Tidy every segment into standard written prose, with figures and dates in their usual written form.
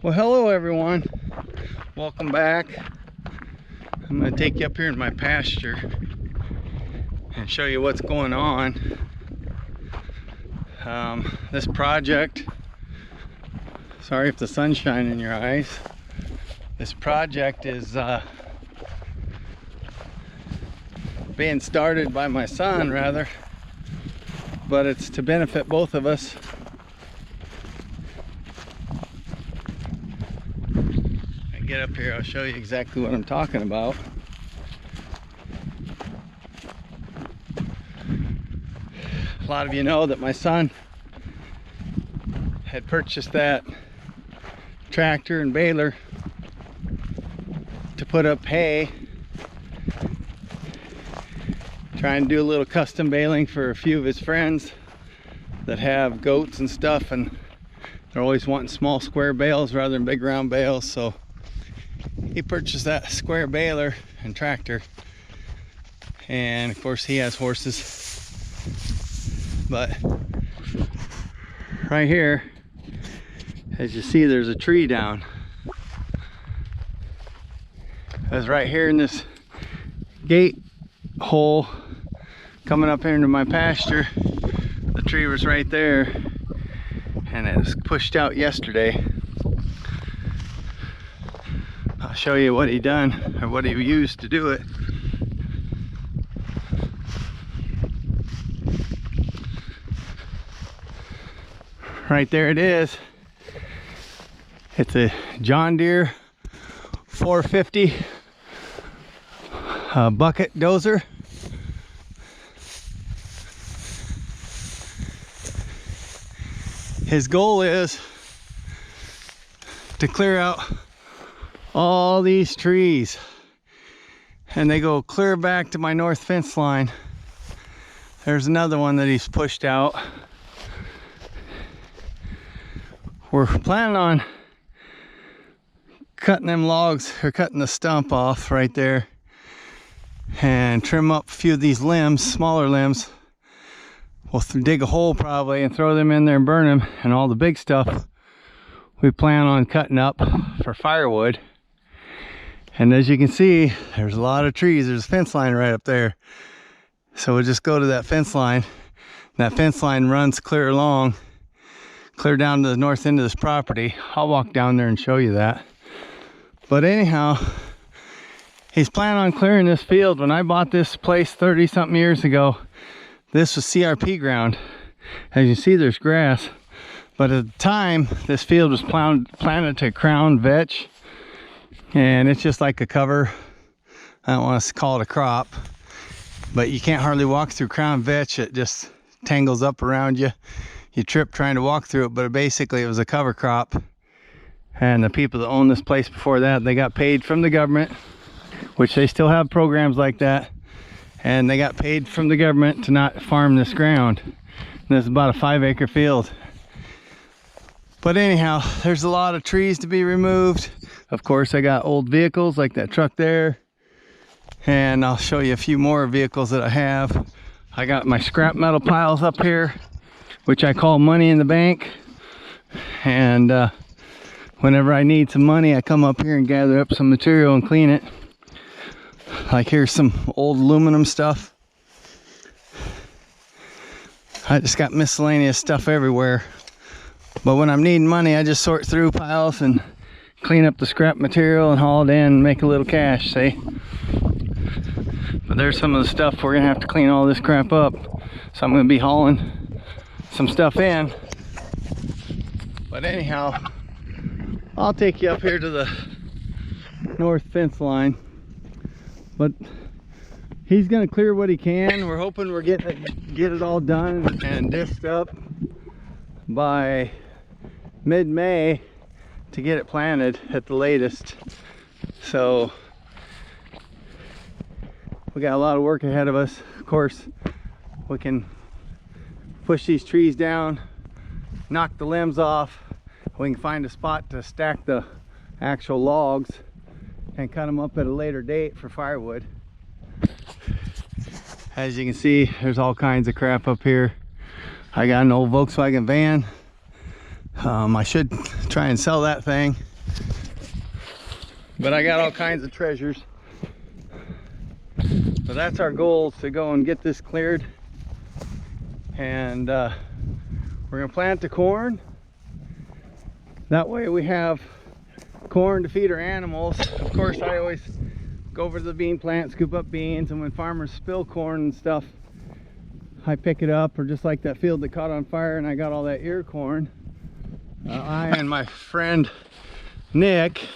Well, hello everyone. Welcome back. I'm going to take you up here in my pasture and show you what's going on. This project, sorry if the sun's shining in your eyes. This project is being started by my son, rather, but it's to benefit both of us. Get up here, I'll show you exactly what I'm talking about. A lot of you know that my son had purchased that tractor and baler to put up hay, trying to do a little custom baling for a few of his friends that have goats and stuff, and they're always wanting small square bales rather than big round bales. So he purchased that square baler and tractor, and of course he has horses. But right here, as you see, there's a tree down. That's right here in this gate hole coming up into my pasture. The tree was right there, and it was pushed out yesterday. I'll show you what he done, or what he used to do it. Right there it is. It's a John Deere 450 bucket dozer. His goal is to clear out all these trees, and they go clear back to my north fence line. There's another one that he's pushed out. We're planning on cutting them logs, or cutting the stump off right there, and trim up a few of these limbs, smaller limbs. We'll dig a hole probably and throw them in there and burn them, and all the big stuff we plan on cutting up for firewood. And as you can see, there's a lot of trees. There's a fence line right up there. So we'll just go to that fence line. That fence line runs clear along, clear down to the north end of this property. I'll walk down there and show you that. But anyhow, he's planning on clearing this field. When I bought this place 30 something years ago, this was CRP ground. As you see, there's grass. But at the time, this field was planted to crown vetch. And it's just like a cover. I don't want to call it a crop, but you can't hardly walk through crown vetch. It just tangles up around you. You trip trying to walk through it, but basically it was a cover crop. And the people that owned this place before that, they got paid from the government, which they still have programs like that. And they got paid from the government to not farm this ground. And this is about a 5-acre field. But anyhow, there's a lot of trees to be removed. Of course, I got old vehicles like that truck there. And I'll show you a few more vehicles that I have. I got my scrap metal piles up here, which I call money in the bank. And whenever I need some money, I come up here and gather up some material and clean it. Like here's some old aluminum stuff. I just got miscellaneous stuff everywhere. But when I'm needing money, I just sort through piles and clean up the scrap material and haul it in and make a little cash, see? But there's some of the stuff we're gonna have to clean all this crap up. So I'm gonna be hauling some stuff in. But anyhow, I'll take you up here to the north fence line. But he's gonna clear what he can. We're hoping we're get it all done and disced up by mid-May to get it planted at the latest. So we got a lot of work ahead of us. Of course, we can push these trees down, knock the limbs off. We can find a spot to stack the actual logs and cut them up at a later date for firewood. As you can see, there's all kinds of crap up here. I got an old Volkswagen van. I should try and sell that thing. But I got all kinds of treasures. So that's our goal, to go and get this cleared. And we're gonna plant the corn. That way we have corn to feed our animals. Of course, I always go over to the bean plant, scoop up beans, and when farmers spill corn and stuff, I pick it up. Or just like that field that caught on fire and I got all that ear corn. I and my friend Nick,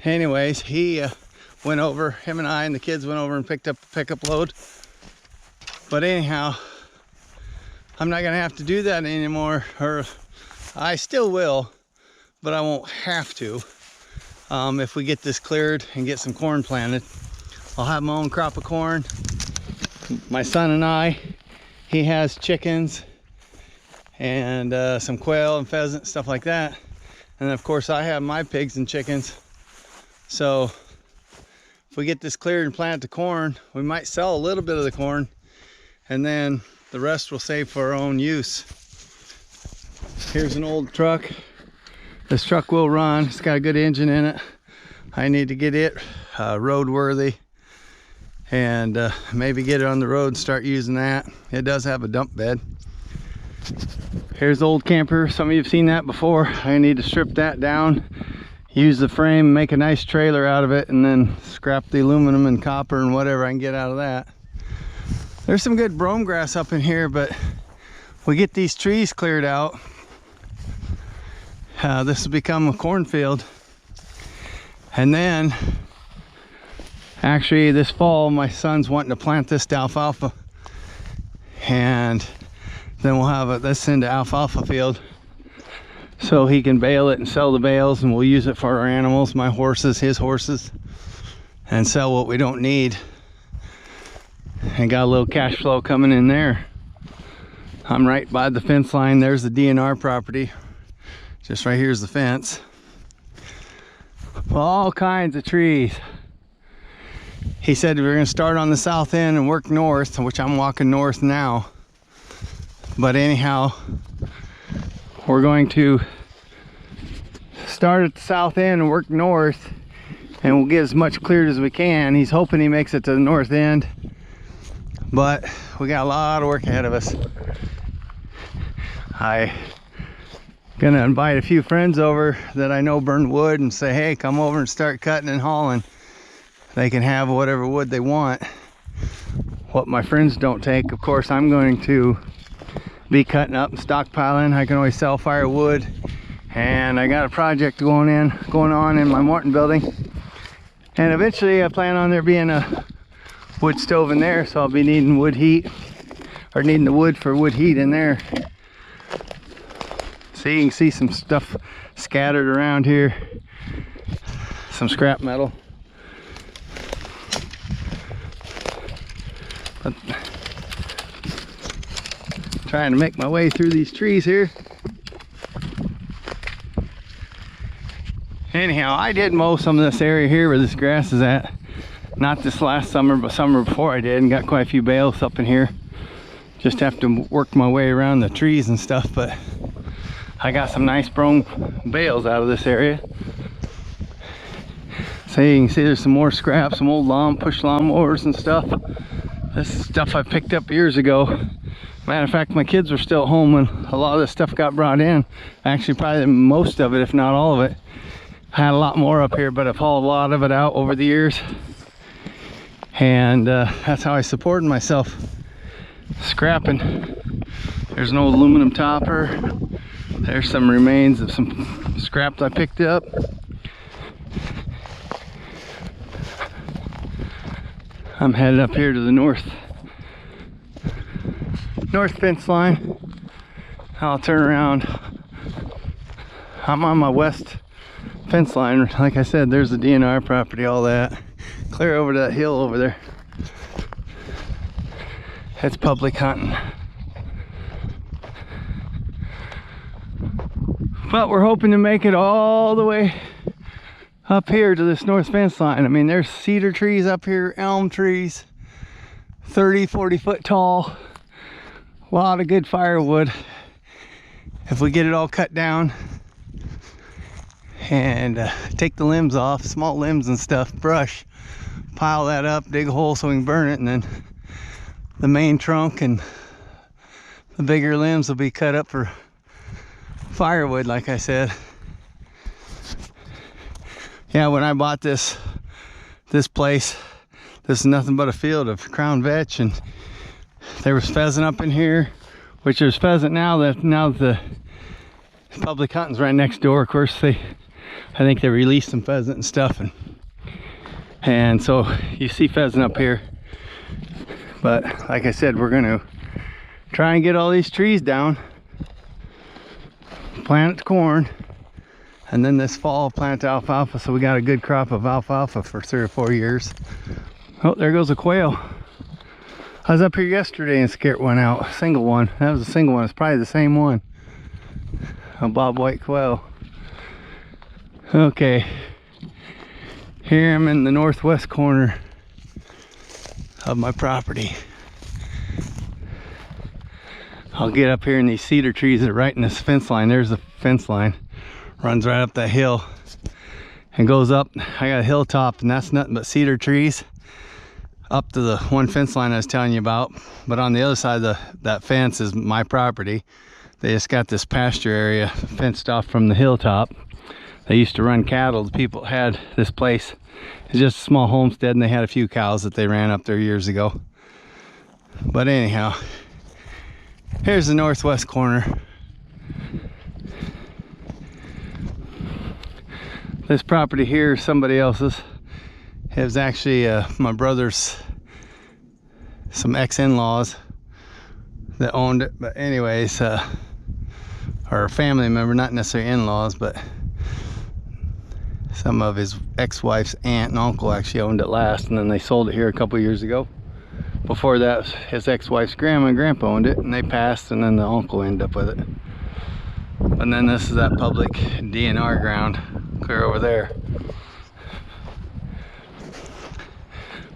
anyways, he went over, him and I and the kids went over and picked up a pickup load. But anyhow, I'm not gonna have to do that anymore, or I still will, but I won't have to. If we get this cleared and get some corn planted, I'll have my own crop of corn. My son and I, he has chickens and some quail and pheasant, stuff like that. And of course I have my pigs and chickens. So if we get this cleared and plant the corn, we might sell a little bit of the corn, and then the rest we'll save for our own use. Here's an old truck. This truck will run. It's got a good engine in it. I need to get it roadworthy and maybe get it on the road and start using that. It does have a dump bed. Here's the old camper. Some of you have seen that before. I need to strip that down, use the frame, make a nice trailer out of it, and then scrap the aluminum and copper and whatever I can get out of that. There's some good brome grass up in here, but we get these trees cleared out. This will become a cornfield. And then, actually this fall, my son's wanting to plant this to alfalfa. And then we'll have this into alfalfa field. So he can bale it and sell the bales, and we'll use it for our animals, my horses, his horses, and sell what we don't need. And got a little cash flow coming in there. I'm right by the fence line. There's the DNR property. Just right here's the fence. All kinds of trees. He said we were gonna start on the south end and work north, which I'm walking north now. But anyhow, we're going to start at the south end and work north, and we'll get as much cleared as we can. He's hoping he makes it to the north end, but we got a lot of work ahead of us. I gonna invite a few friends over that I know burn wood and say, hey, come over and start cutting and hauling. They can have whatever wood they want. What my friends don't take, of course, I'm going to be cutting up and stockpiling. I can always sell firewood, and I got a project going on in my Morton building, and eventually I plan on there being a wood stove in there, so I'll be needing wood heat, or needing the wood for wood heat in there. So you can see some stuff scattered around here, some scrap metal. But trying to make my way through these trees here. Anyhow, I did mow some of this area here where this grass is at. Not this last summer, but summer before I did, and got quite a few bales up in here. Just have to work my way around the trees and stuff, but I got some nice brome bales out of this area. So you can see there's some more scrap, some old push lawnmowers and stuff. This is stuff I picked up years ago. Matter of fact, my kids were still at home when a lot of this stuff got brought in. Actually, probably most of it, if not all of it. I had a lot more up here, but I've hauled a lot of it out over the years. And that's how I supported myself, scrapping. There's an old aluminum topper. There's some remains of some scrap I picked up. I'm headed up here to the north fence line. I'll turn around. I'm on my west fence line. Like I said, there's the DNR property, all that. Clear over to that hill over there. That's public hunting. But we're hoping to make it all the way up here to this north fence line. I mean, there's cedar trees up here, elm trees, 30-40 foot tall. A lot of good firewood if we get it all cut down and take the limbs off, small limbs and stuff, brush, pile that up, dig a hole so we can burn it, and then the main trunk and the bigger limbs will be cut up for firewood, like I said. Yeah, when I bought this place, this is nothing but a field of crown vetch, and there was pheasant up in here, which there's pheasant now that the public hunting's right next door. Of course, I think they released some pheasant and stuff, and so you see pheasant up here. But like I said, we're gonna try and get all these trees down, plant corn, and then this fall plant alfalfa, so we got a good crop of alfalfa for 3 or 4 years. Oh, there goes a quail. I was up here yesterday and scared one out, a single one. That was a single one. It's probably the same one. A bobwhite quail. Okay, here I'm in the northwest corner of my property. I'll get up here in these cedar trees that are right in this fence line. There's the fence line. Runs right up that hill and goes up. I got a hilltop, and that's nothing but cedar trees up to the one fence line I was telling you about. But on the other side of that fence is my property. They just got this pasture area fenced off from the hilltop. They used to run cattle. The people had this place. It's just a small homestead, and they had a few cows that they ran up there years ago. But anyhow, here's the northwest corner. This property here is somebody else's. It was actually my brother's, some ex-in-laws that owned it. But anyways, or a family member, not necessarily in-laws, but some of his ex-wife's aunt and uncle actually owned it last, and then they sold it here a couple years ago. Before that, his ex-wife's grandma and grandpa owned it, and they passed, and then the uncle ended up with it. And then this is that public DNR ground clear over there.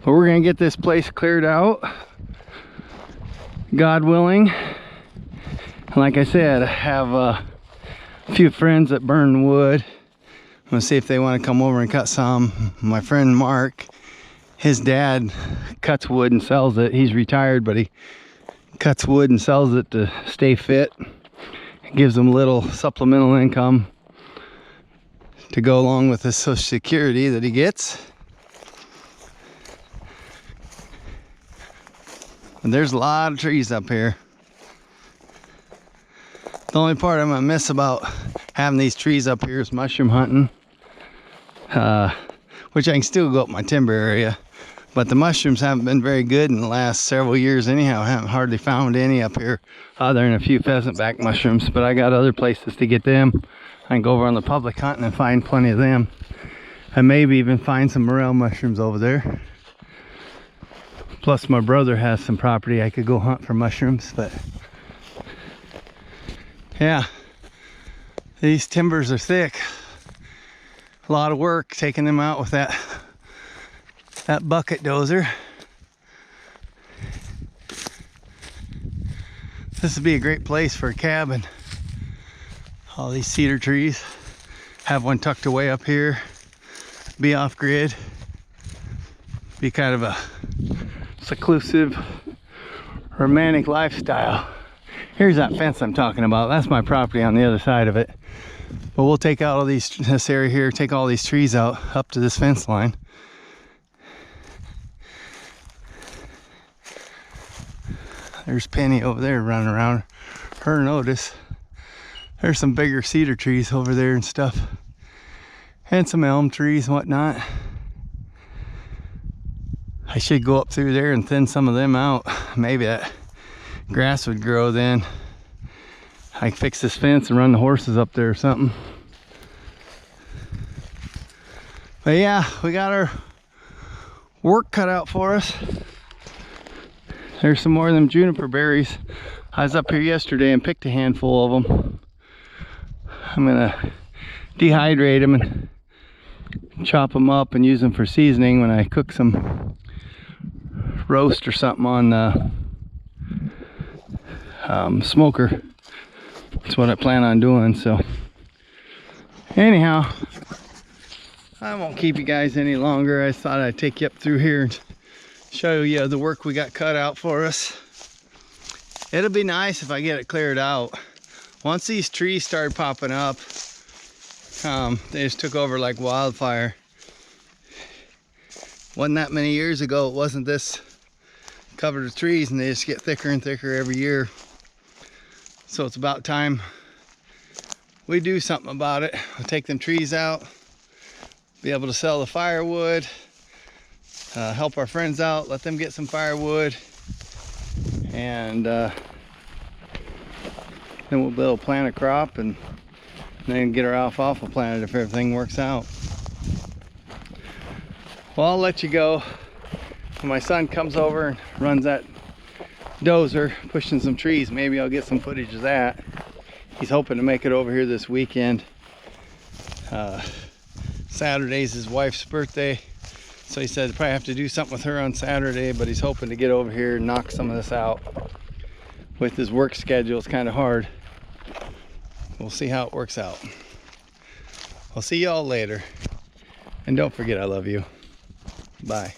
But we're gonna get this place cleared out, God willing. And like I said, I have a few friends that burn wood. I'm gonna see if they want to come over and cut some. My friend Mark, his dad cuts wood and sells it. He's retired, but he cuts wood and sells it to stay fit. It gives him a little supplemental income to go along with the Social Security that he gets. And there's a lot of trees up here. The only part I'm gonna miss about having these trees up here is mushroom hunting, which I can still go up my timber area, but the mushrooms haven't been very good in the last several years anyhow. I haven't hardly found any up here other than a few pheasant back mushrooms, but I got other places to get them. I can go over on the public hunting and find plenty of them, and maybe even find some morel mushrooms over there. Plus my brother has some property I could go hunt for mushrooms. But yeah, these timbers are thick. A lot of work taking them out with that bucket dozer. This would be a great place for a cabin. All these cedar trees. Have one tucked away up here. Be off grid. Be kind of a seclusive, romantic lifestyle. Here's that fence I'm talking about. That's my property on the other side of it. But we'll take out all this area here, take all these trees out up to this fence line. There's Penny over there running around. Her notice. There's some bigger cedar trees over there and stuff. And some elm trees and whatnot. I should go up through there and thin some of them out. Maybe that grass would grow then. I can fix this fence and run the horses up there or something. But yeah, we got our work cut out for us. There's some more of them juniper berries. I was up here yesterday and picked a handful of them. I'm gonna dehydrate them and chop them up and use them for seasoning when I cook some roast or something on the smoker. That's what I plan on doing. So anyhow, I won't keep you guys any longer. I thought I'd take you up through here and show you the work we got cut out for us. It'll be nice if I get it cleared out. Once these trees started popping up, they just took over like wildfire. Wasn't that many years ago, it wasn't this covered with trees, and they just get thicker and thicker every year. So it's about time we do something about it. We'll take them trees out, be able to sell the firewood, help our friends out, let them get some firewood, and then we'll be able to plant a crop and then get our alfalfa planted if everything works out. Well, I'll let you go. When my son comes over and runs that dozer pushing some trees, maybe I'll get some footage of that. He's hoping to make it over here this weekend. Saturday's his wife's birthday, so he said he'd probably have to do something with her on Saturday, but he's hoping to get over here and knock some of this out. With his work schedule, it's kind of hard. We'll see how it works out. I'll see y'all later. And don't forget I love you. Bye.